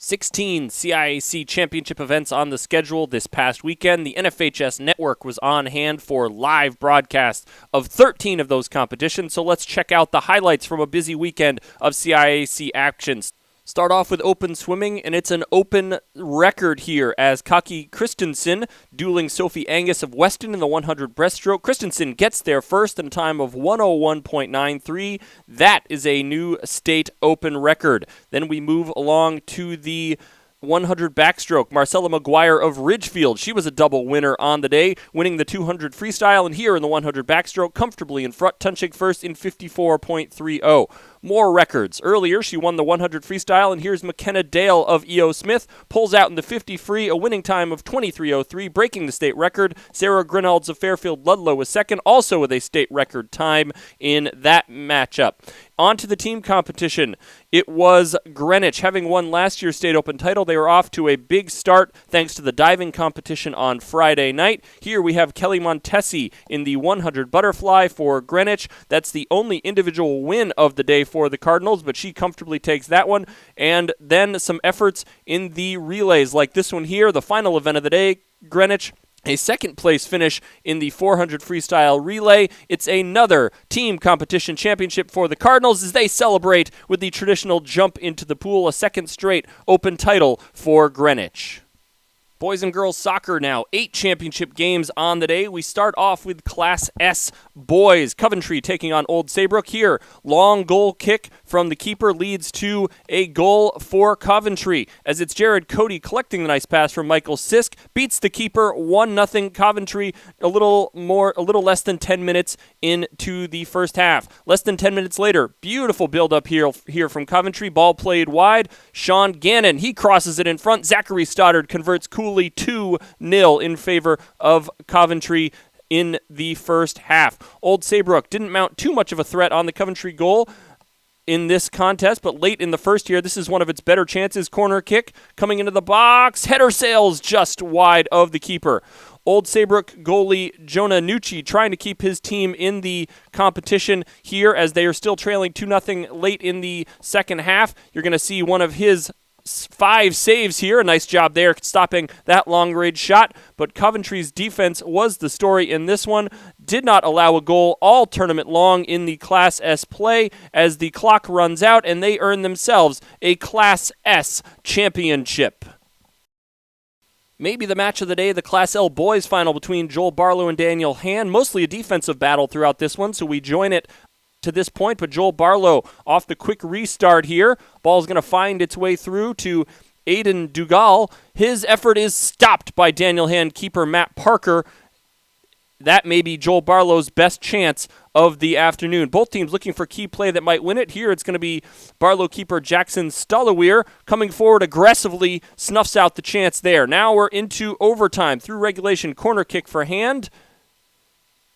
16 CIAC championship events on the schedule this past weekend. The NFHS Network was on hand for live broadcast of 13 of those competitions, so let's check out the highlights from a busy weekend of CIAC actions. Start off with open swimming, and it's an open record here as Kaki Christensen dueling Sophie Angus of Weston in the 100 breaststroke. Christensen gets there first in a time of 101.93. That is a new state open record. Then we move along to the 100 backstroke. Marcella McGuire of Ridgefield, she was a double winner on the day, winning the 200 freestyle, and here in the 100 backstroke, comfortably in front, punching first in 54.30. More records. Earlier, she won the 100 freestyle, and here's McKenna Dale of E.O. Smith, pulls out in the 50 free, a winning time of 23.03, breaking the state record. Sarah Grinalds of Fairfield Ludlow was second, also with a state record time in that matchup. On to the team competition. It was Greenwich, having won last year's state open title. They were off to a big start thanks to the diving competition on Friday night. Here we have Kelly Montesi in the 100 butterfly for Greenwich. That's the only individual win of the day for the Cardinals, but she comfortably takes that one. And then some efforts in the relays like this one here, the final event of the day, Greenwich. A second place finish in the 400 freestyle relay. It's another team competition championship for the Cardinals as they celebrate with the traditional jump into the pool, a second straight open title for Greenwich. Boys and girls soccer now, 8 championship games on the day. We start off with Class S boys. Coventry taking on Old Saybrook here. Long goal kick from the keeper leads to a goal for Coventry as it's Jared Cody collecting the nice pass from Michael Sisk. Beats the keeper 1-0 Coventry a little less than 10 minutes into the first half. Less than 10 minutes later, beautiful build-up here from Coventry. Ball played wide. Sean Gannon, he crosses it in front. Zachary Stoddard converts coolly 2-0 in favor of Coventry in the first half. Old Saybrook didn't mount too much of a threat on the Coventry goal in this contest, but late in the first year, this is one of its better chances. Corner kick coming into the box. Header sails just wide of the keeper. Old Saybrook goalie Jonah Nucci trying to keep his team in the competition here as they are still trailing 2-0 late in the second half. You're going to see one of his 5 saves here. A nice job there stopping that long-range shot. But Coventry's defense was the story in this one. Did not allow a goal all tournament long in the Class S play as the clock runs out and they earn themselves a Class S championship. Maybe the match of the day, the Class L boys final between Joel Barlow and Daniel Hand. Mostly a defensive battle throughout this one, so we join it to this point, but Joel Barlow off the quick restart here. Ball's going to find its way through to Aiden Dugal. His effort is stopped by Daniel Hand keeper Matt Parker. That may be Joel Barlow's best chance of the afternoon. Both teams looking for key play that might win it. Here it's going to be Barlow keeper Jackson Stolleweir coming forward aggressively, snuffs out the chance there. Now we're into overtime through regulation. Corner kick for Hand.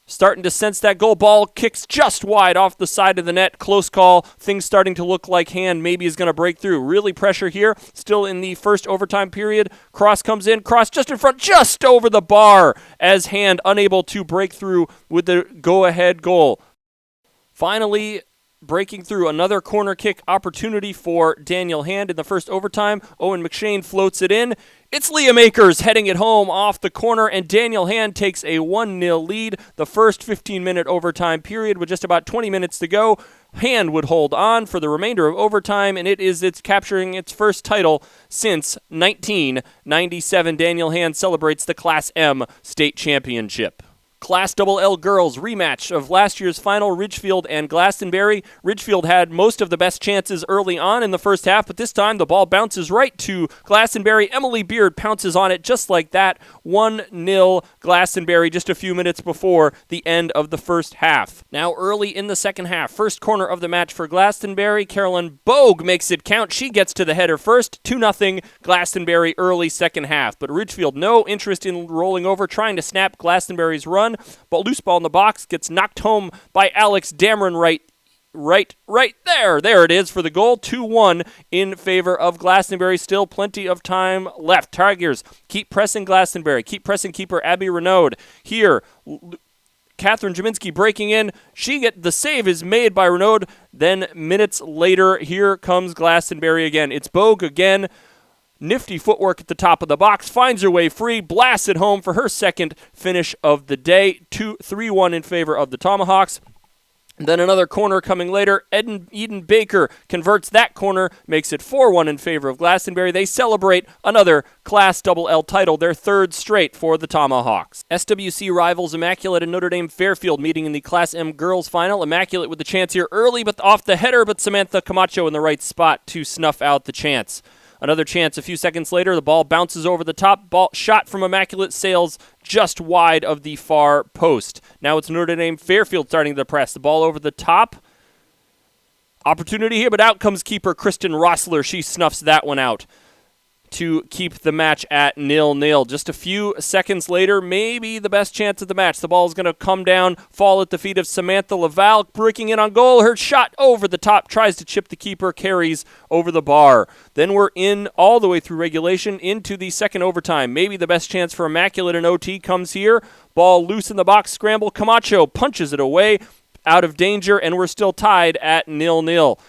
Starting to sense that goal. Ball kicks just wide off the side of the net. Close call. Things starting to look like Hand maybe is going to break through. Really pressure here. Still in the first overtime period. Cross comes in. Cross just in front. Just over the bar as Hand unable to break through with the go-ahead goal. Finally, breaking through another corner kick opportunity for Daniel Hand in the first overtime. Owen McShane floats it in. It's Liam Akers heading it home off the corner, and Daniel Hand takes a 1-0 lead. The first 15-minute overtime period with just about 20 minutes to go. Hand would hold on for the remainder of overtime, and it's capturing its first title since 1997. Daniel Hand celebrates the Class M state championship. Class L girls rematch of last year's final, Ridgefield and Glastonbury. Ridgefield had most of the best chances early on in the first half, but this time the ball bounces right to Glastonbury. Emily Beard pounces on it just like that. 1-0 Glastonbury just a few minutes before the end of the first half. Now early in the second half, first corner of the match for Glastonbury. Carolyn Bogue makes it count. She gets to the header first. 2-0 Glastonbury early second half. But Ridgefield no interest in rolling over, trying to snap Glastonbury's run. But loose ball in the box gets knocked home by Alex Dameron right there. There it is for the goal. 2-1 in favor of Glastonbury. Still plenty of time left. Tigers keep pressing Glastonbury. Keep pressing keeper Abby Renaud. Here, Catherine Jaminski breaking in. The save is made by Renaud. Then minutes later, here comes Glastonbury again. It's Bogue again. Nifty footwork at the top of the box, finds her way free, blasts it home for her second finish of the day. 3-1 in favor of the Tomahawks. Then another corner coming later. Eden Baker converts that corner, makes it 4-1 in favor of Glastonbury. They celebrate another Class L title, their third straight for the Tomahawks. SWC rivals Immaculate and Notre Dame Fairfield meeting in the Class M girls final. Immaculate with the chance here early, but off the header, but Samantha Camacho in the right spot to snuff out the chance. Another chance a few seconds later. The ball bounces over the top. Ball shot from Immaculate sails just wide of the far post. Now it's Notre Dame Fairfield starting to press. The ball over the top. Opportunity here, but out comes keeper Kristen Rossler. She snuffs that one out to keep the match at 0-0. Just a few seconds later, maybe the best chance of the match. The ball is going to come down, fall at the feet of Samantha Laval, breaking in on goal. Her shot over the top, tries to chip the keeper, carries over the bar. Then we're in all the way through regulation into the second overtime. Maybe the best chance for Immaculate and OT comes here. Ball loose in the box, scramble. Camacho punches it away, out of danger, and we're still tied at 0-0.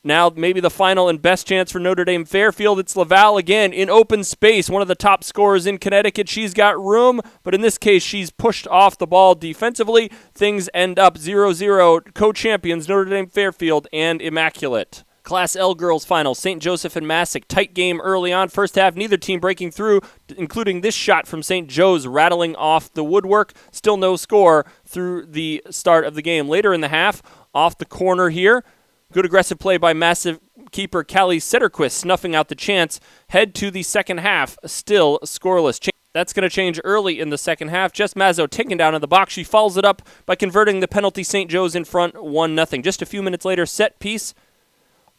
Now maybe the final and best chance for Notre Dame Fairfield. It's Laval again in open space, one of the top scorers in Connecticut. She's got room, but in this case she's pushed off the ball defensively. Things end up 0-0. Co-champions Notre Dame Fairfield and Immaculate. Class L girls final, St. Joseph and Massac. Tight game early on. First half, neither team breaking through, including this shot from St. Joe's rattling off the woodwork. Still no score through the start of the game. Later in the half, off the corner here, good aggressive play by massive keeper Callie Sederquist, snuffing out the chance. Head to the second half, still scoreless. That's going to change early in the second half. Jess Mazzo taken down in the box. She follows it up by converting the penalty. St. Joe's in front 1-0. Just a few minutes later, set piece.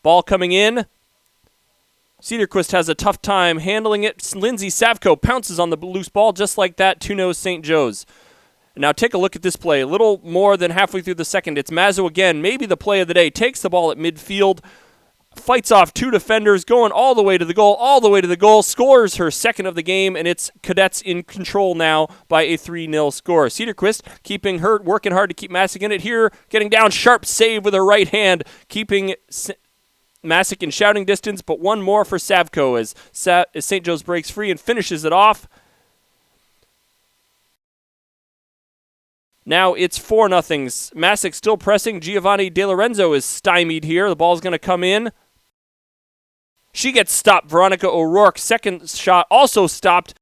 Ball coming in. Sederquist has a tough time handling it. Lindsay Savko pounces on the loose ball just like that. 2-0 St. Joe's. Now take a look at this play. A little more than halfway through the second. It's Mazzo again, maybe the play of the day. Takes the ball at midfield, fights off two defenders, going all the way to the goal, scores her second of the game, and it's Cadets in control now by a 3-0 score. Sederquist keeping her, working hard to keep Massac in it here, getting down, sharp save with her right hand, keeping Massac in shouting distance, but one more for Savko as St. Joe's breaks free and finishes it off. Now it's 4-0. Massac still pressing. Giovanni De Lorenzo is stymied here. The ball's going to come in. She gets stopped. Veronica O'Rourke, second shot, also stopped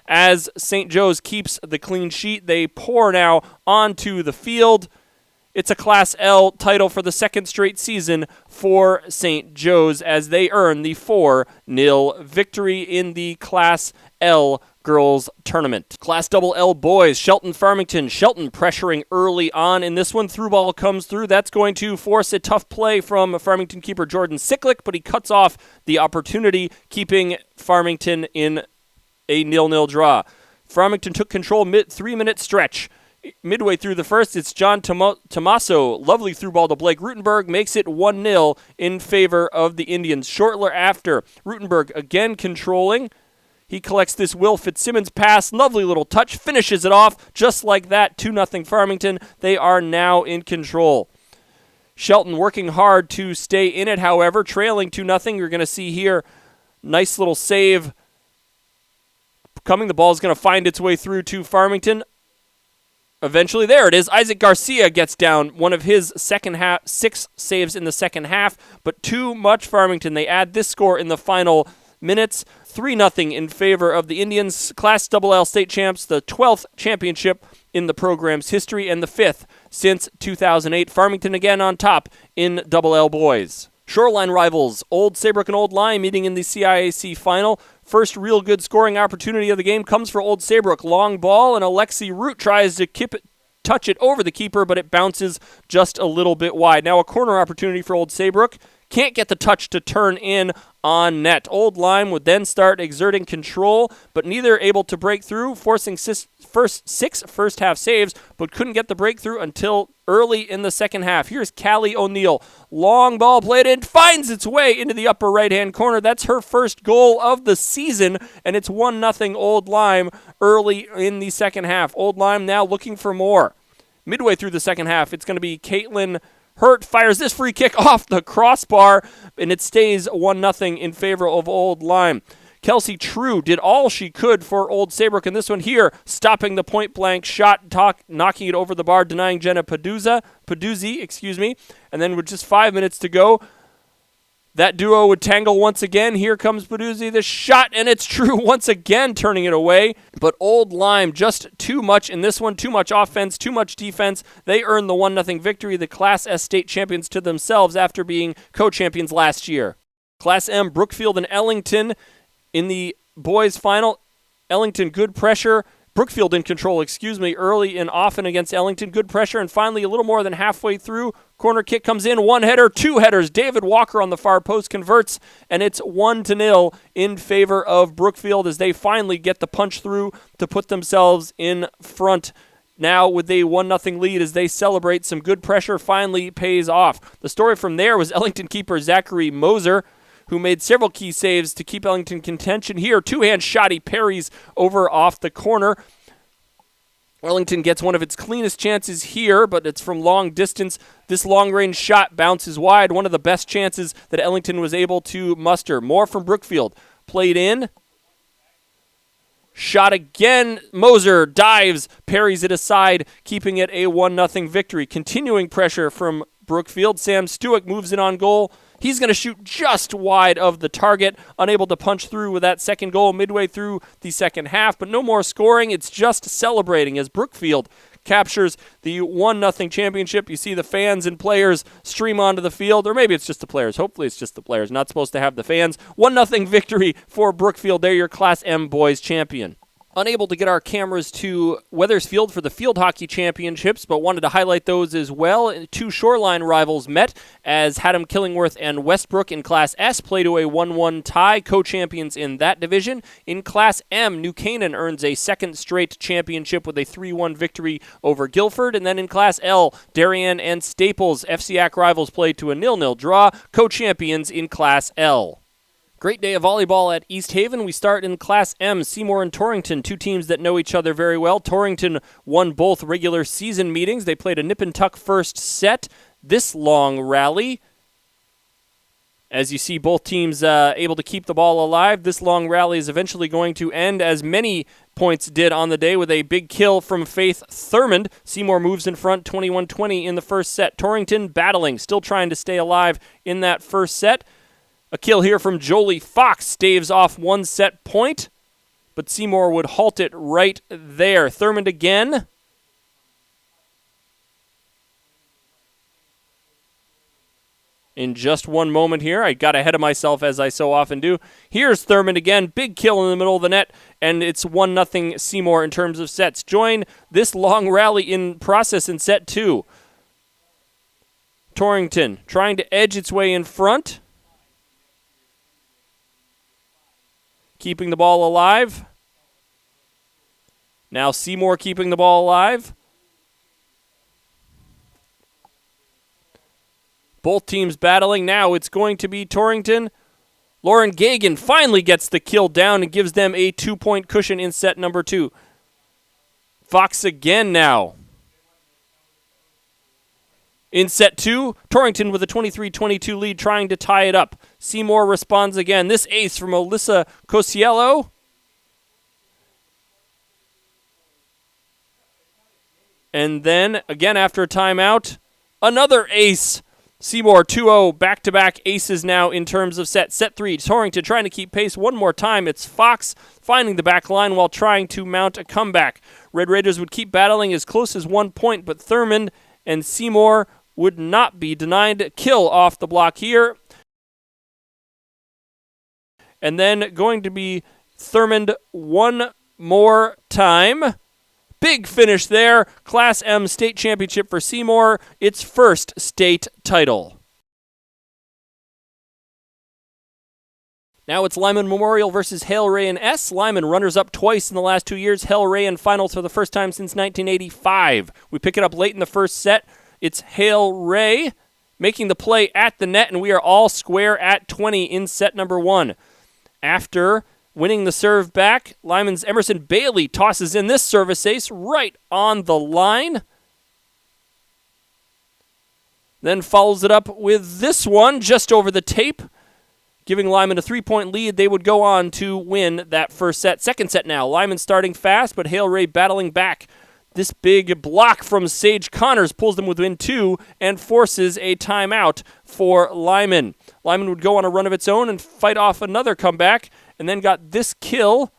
as St. Joe's keeps the clean sheet. They pour now onto the field. It's a Class L title for the second straight season for St. Joe's as they earn the 4-0 victory in the Class L girls tournament. Class L boys, Shelton Farmington. Shelton pressuring early on in this one. Through ball comes through. That's going to force a tough play from Farmington keeper Jordan Sicklick, but he cuts off the opportunity, keeping Farmington in a 0-0 draw. Farmington took control 3-minute stretch. Midway through the first, it's John Tomaso. Lovely through ball to Blake Rutenberg. Makes it 1-0 in favor of the Indians. Shortly after, Rutenberg again controlling. He collects this Will Fitzsimmons pass. Lovely little touch. Finishes it off just like that. 2-0 Farmington. They are now in control. Shelton working hard to stay in it, however. Trailing 2-0. You're going to see here, nice little save coming. The ball is going to find its way through to Farmington. Eventually, there it is. Isaac Garcia gets down. One of his second half, 6 saves in the second half, but too much Farmington. They add this score in the final minutes. 3-0 in favor of the Indians. Class L state champs, the 12th championship in the program's history and the 5th since 2008. Farmington again on top in L boys. Shoreline rivals, Old Saybrook and Old Lyme meeting in the CIAC final. First real good scoring opportunity of the game comes for Old Saybrook. Long ball, and Alexi Root tries to touch it over the keeper, but it bounces just a little bit wide. Now a corner opportunity for Old Saybrook. Can't get the touch to turn in on net. Old Lyme would then start exerting control, but neither able to break through, forcing 6 first-half saves, but couldn't get the breakthrough until early in the second half. Here's Callie O'Neill. Long ball played in, finds its way into the upper right-hand corner. That's her first goal of the season, and it's 1-0 Old Lyme early in the second half. Old Lyme now looking for more. Midway through the second half, it's going to be Caitlin Hurt fires this free kick off the crossbar, and it stays 1-0 in favor of Old Lyme. Kelsey True did all she could for Old Saybrook in this one here, stopping the point-blank shot, knocking it over the bar, denying Jenna Paduzzi, and then with just 5 minutes to go, that duo would tangle once again. Here comes Paduzzi, the shot, and it's True once again turning it away. But Old Lyme, just too much in this one, too much offense, too much defense. They earned the 1-0 victory, the Class S state champions to themselves after being co-champions last year. Class M, Brookfield and Ellington in the boys' final. Ellington, good pressure. Brookfield in control, early and often against Ellington. Good pressure, and finally a little more than halfway through, corner kick comes in, one header, two headers. David Walker on the far post converts, and it's 1-0 in favor of Brookfield as they finally get the punch through to put themselves in front. Now with a 1-0 lead as they celebrate, some good pressure finally pays off. The story from there was Ellington keeper Zachary Moser, who made several key saves to keep Ellington contention here. Two-hand shot, he parries over off the corner. Ellington gets one of its cleanest chances here, but it's from long distance. This long-range shot bounces wide, one of the best chances that Ellington was able to muster. More from Brookfield. Played in. Shot again. Moser dives, parries it aside, keeping it a 1-0 victory. Continuing pressure from Brookfield. Sam Stewick moves it on goal. He's going to shoot just wide of the target, unable to punch through with that second goal midway through the second half, but no more scoring. It's just celebrating as Brookfield captures the 1-0 championship. You see the fans and players stream onto the field, or maybe it's just the players. Hopefully it's just the players. Not supposed to have the fans. 1-0 victory for Brookfield. They're your Class M boys champion. Unable to get our cameras to Weathersfield for the Field Hockey Championships, but wanted to highlight those as well. Two shoreline rivals met as Haddam Killingworth and Westbrook in Class S play to a 1-1 tie, co-champions in that division. In Class M, New Canaan earns a second straight championship with a 3-1 victory over Guilford. And then in Class L, Darien and Staples, FCIAC rivals play to a 0-0 draw, co-champions in Class L. Great day of volleyball at East Haven. We start in Class M, Seymour and Torrington, two teams that know each other very well. Torrington won both regular season meetings. They played a nip and tuck first set. This long rally, as you see both teams able to keep the ball alive, this long rally is eventually going to end, as many points did on the day, with a big kill from Faith Thurmond. Seymour moves in front 21-20 in the first set. Torrington battling, still trying to stay alive in that first set. A kill here from Jolie Fox staves off one set point, but Seymour would halt it right there. Thurmond again. In just one moment here, I got ahead of myself as I so often do. Here's Thurmond again, big kill in the middle of the net, and it's 1-0 Seymour in terms of sets. Join this long rally in process in set two. Torrington trying to edge its way in front. Keeping the ball alive. Now Seymour keeping the ball alive. Both teams battling. Now it's going to be Torrington. Lauren Gagan finally gets the kill down and gives them a 2-point cushion in set number two. Fox again now. In set two, Torrington with a 23-22 lead trying to tie it up. Seymour responds again. This ace from Alyssa Cosiello. And then, again after a timeout, another ace. Seymour 2-0, back-to-back aces now in terms of set. Set three, Torrington trying to keep pace one more time. It's Fox finding the back line while trying to mount a comeback. Red Raiders would keep battling as close as 1 point, but Thurmond and Seymour would not be denied. Kill off the block here. And then going to be Thurmond one more time. Big finish there. Class M state championship for Seymour. Its first state title. Now it's Lyman Memorial versus Hale Ray and S. Lyman runners up twice in the last 2 years. Hale Ray in finals for the first time since 1985. We pick it up late in the first set. It's Hale Ray making the play at the net, and we are all square at 20 in set number one. After winning the serve back, Lyman's Emerson Bailey tosses in this service ace right on the line. Then follows it up with this one just over the tape, giving Lyman a 3-point lead. They would go on to win that first set. Second set now. Lyman starting fast, but Hale Ray battling back. This big block from Sage Connors pulls them within 2 and forces a timeout for Lyman. Lyman would go on a run of its own and fight off another comeback, and then got this kill,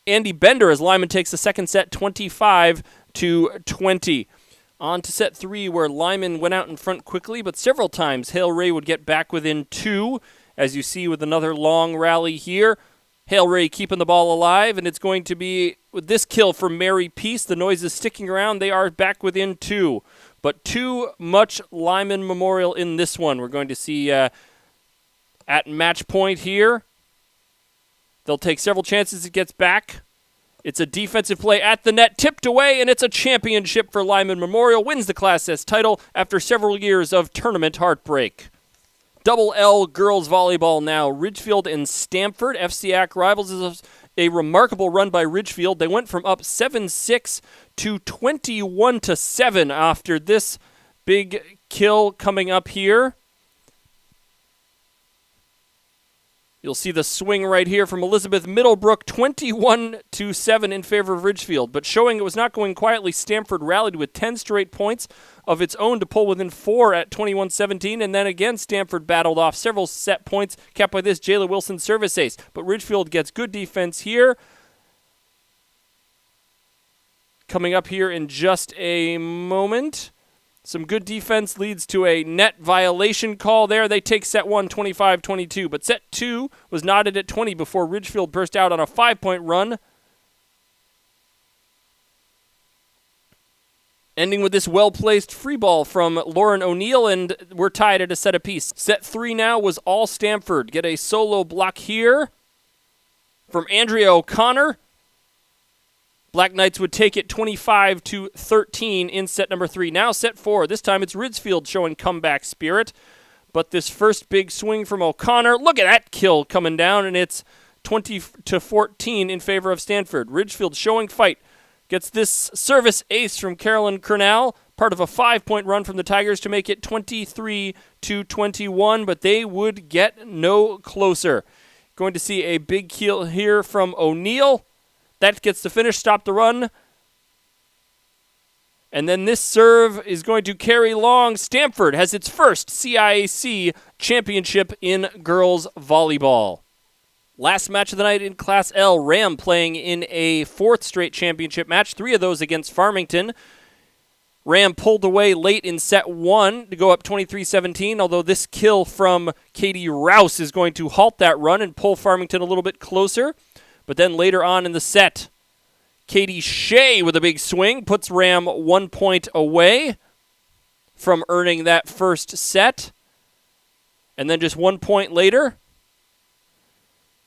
Andy Bender, as Lyman takes the second set 25-20. On to set 3, where Lyman went out in front quickly, but several times Hale Ray would get back within 2, as you see with another long rally here. Hale Ray keeping the ball alive, and it's going to be with this kill from Mary Peace. The noise is sticking around. They are back within 2, but too much Lyman Memorial in this one. We're going to see at match point here. They'll take several chances. It gets back. It's a defensive play at the net, tipped away, and it's a championship for Lyman Memorial. Wins the Class S title after several years of tournament heartbreak. Double L girls volleyball now. Ridgefield and Stamford, CAS-CIAC rivals. This is a remarkable run by Ridgefield. They went from up 7-6 to 21-7 after this big kill coming up here. You'll see the swing right here from Elizabeth Middlebrook, 21-7 in favor of Ridgefield. But showing it was not going quietly, Stamford rallied with 10 straight points of its own to pull within 4 at 21-17. And then again, Stamford battled off several set points, capped by this Jayla Wilson service ace. But Ridgefield gets good defense here. Coming up here in just a moment. Some good defense leads to a net violation call there. They take set 1, 25-22. But set 2 was knotted at 20 before Ridgefield burst out on a 5-point run. Ending with this well-placed free ball from Lauren O'Neill, and we're tied at a set apiece. Set 3 now was all Stamford. Get a solo block here from Andrea O'Connor. Black Knights would take it 25-13 in set number 3. Now set 4. This time it's Ridgefield showing comeback spirit. But this first big swing from O'Connor, look at that kill coming down, and it's 20-14 in favor of Stamford. Ridgefield showing fight. Gets this service ace from Carolyn Kernal, part of a 5-point run from the Tigers to make it 23-21, but they would get no closer. Going to see a big kill here from O'Neill. That gets the finish, stop the run. And then this serve is going to carry long. Stamford has its first CIAC championship in girls volleyball. Last match of the night in Class L, Ram playing in a 4th straight championship match, 3 of those against Farmington. Ram pulled away late in set 1 to go up 23-17, although this kill from Katie Rouse is going to halt that run and pull Farmington a little bit closer. But then later on in the set, Katie Shea with a big swing puts Ram 1 point away from earning that first set. And then just 1 point later,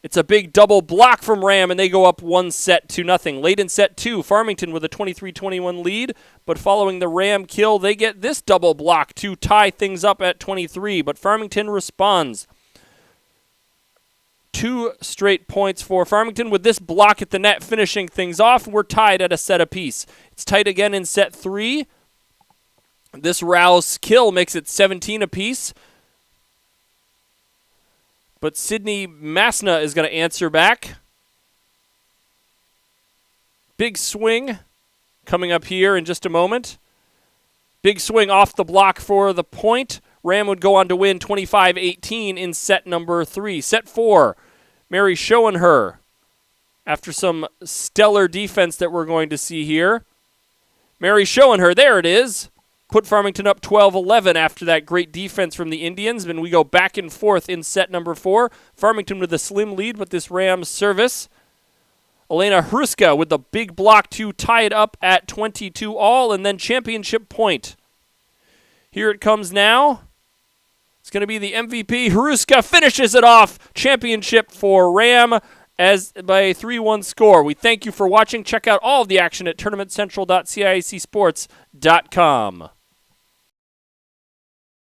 it's a big double block from Ram, and they go up 1-0. Late in set 2, Farmington with a 23-21 lead, but following the Ram kill, they get this double block to tie things up at 23, but Farmington responds. 2 straight points for Farmington with this block at the net finishing things off. We're tied at a set apiece. It's tight again in set 3. This Rouse kill makes it 17 apiece. But Sydney Masna is going to answer back. Big swing coming up here in just a moment. Big swing off the block for the point. Ram would go on to win 25-18 in set number 3. Set 4, Mary Schoenher, after some stellar defense that we're going to see here. Mary Schoenher, there it is. Put Farmington up 12-11 after that great defense from the Indians. And we go back and forth in set number 4. Farmington with a slim lead, but this Rams service. Elena Hruska with the big block to tie it up at 22 all, and then championship point. Here it comes now. It's going to be the MVP. Hruska finishes it off. Championship for Ram as by a 3-1 score. We thank you for watching. Check out all of the action at tournamentcentral.ciacsports.com.